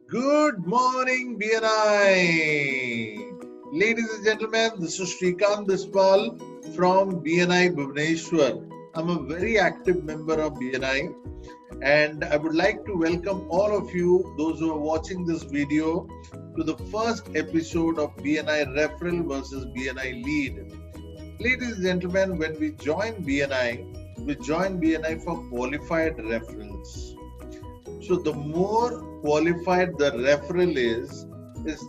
Good morning, BNI. Ladies and gentlemen, this is Srikanth Bispal from BNI Bhubaneswar. I'm a very active member of BNI and I would like to welcome all of you, those who are watching this video, to the first episode of BNI Referral versus BNI Lead. Ladies and gentlemen, when we join BNI for qualified referrals. So the more qualified the referral is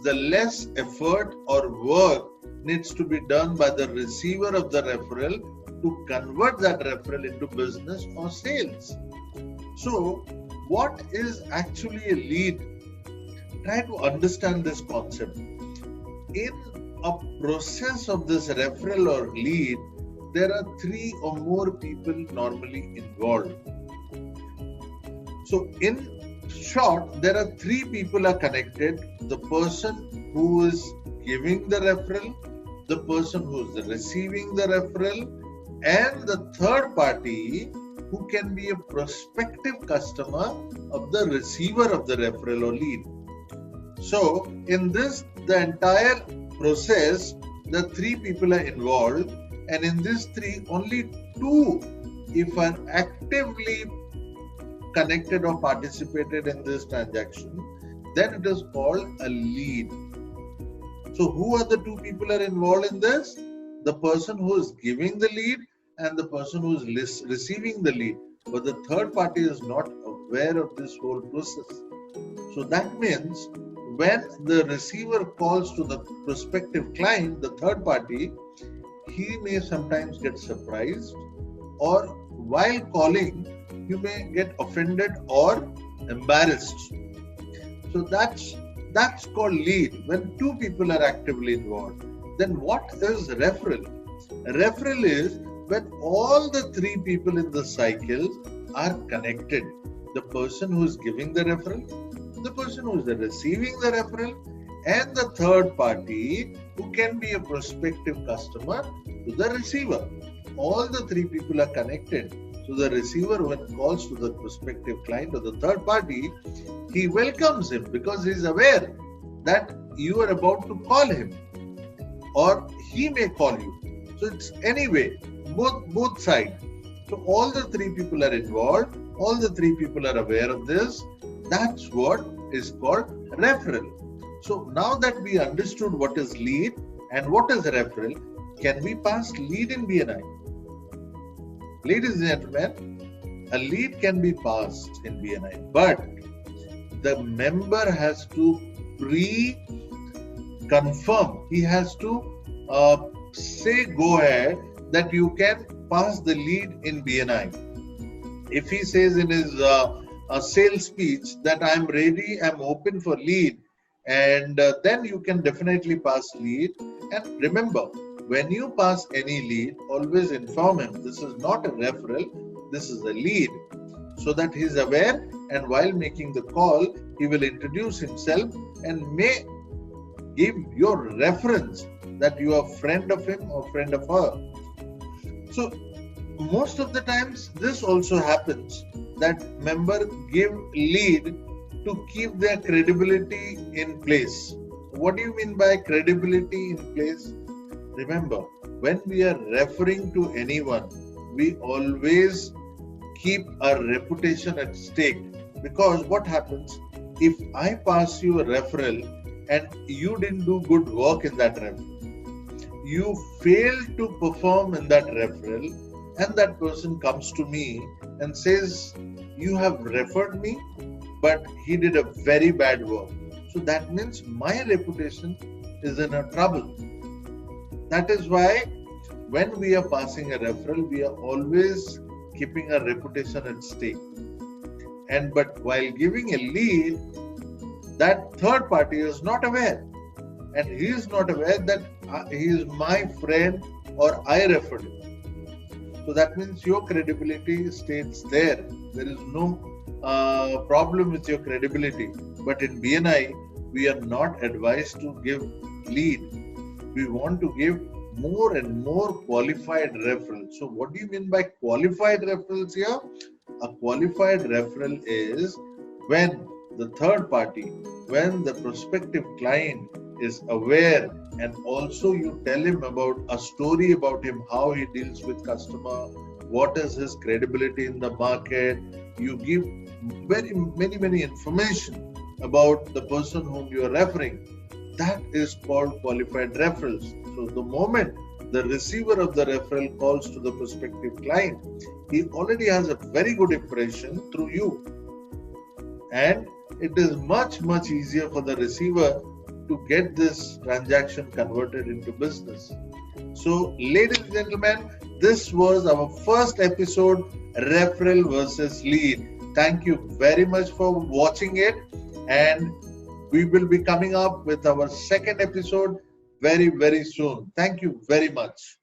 the less effort or work needs to be done by the receiver of the referral to convert that referral into business or sales. So what is actually a lead? Try to understand this concept. In a process of this referral or lead, there are 3 or more people normally involved. So in short, there are 3 people are connected. The person who is giving the referral, the person who is receiving the referral, and the third party who can be a prospective customer of the receiver of the referral or lead. So in this, the entire process, the 3 people are involved, and in this 3, only 2 if are actively connected or participated in this transaction, then it is called a lead. So who are the 2 people are involved in this? The person who is giving the lead and the person who is receiving the lead, but the third party is not aware of this whole process. So that means when the receiver calls to the prospective client, the third party, he may sometimes get surprised, or while calling you may get offended or embarrassed. So that's called lead, when 2 people are actively involved. Then what is referral? Referral is when all the 3 people in the cycle are connected. The person who is giving the referral, the person who is receiving the referral, and the third party who can be a prospective customer to the receiver. All the 3 people are connected. So the receiver, when calls to the prospective client or the third party, he welcomes him because he is aware that you are about to call him, or he may call you. So it's anyway, both sides. So all the 3 people are involved, all the 3 people are aware of this. That's what is called referral. So now that we understood what is lead and what is referral, can we pass lead in BNI? Ladies and gentlemen, a lead can be passed in BNI, but the member has to pre-confirm. He has to say go ahead that you can pass the lead in BNI. If he says in his sales speech that I'm ready, I'm open for lead, and then you can definitely pass lead. And remember, when you pass any lead, always inform him this is not a referral, this is a lead, so that he is aware, and while making the call, he will introduce himself and may give your reference that you are friend of him or friend of her. So most of the times this also happens, that member give lead to keep their credibility in place. What do you mean by credibility in place? Remember, when we are referring to anyone, we always keep our reputation at stake. Because what happens, if I pass you a referral and you didn't do good work in that referral, you failed to perform in that referral, and that person comes to me and says, you have referred me, but he did a very bad work. So that means my reputation is in a trouble. That is why when we are passing a referral, we are always keeping our reputation at stake. But while giving a lead, that third party is not aware. And he is not aware that he is my friend or I referred him. So that means your credibility stays there. There is no problem with your credibility. But in BNI, we are not advised to give lead. We want to give more and more qualified referrals. So what do you mean by qualified referrals here? A qualified referral is when the third party, when the prospective client is aware, and also you tell him about a story about him, how he deals with customer, what is his credibility in the market. You give very many information about the person whom you are referring. That is called qualified referrals. So the moment the receiver of the referral calls to the prospective client, he already has a very good impression through you, and it is much easier for the receiver to get this transaction converted into business. So ladies and gentlemen, this was our first episode, referral versus lead. Thank you very much for watching it, and we will be coming up with our second episode very soon. Thank you very much.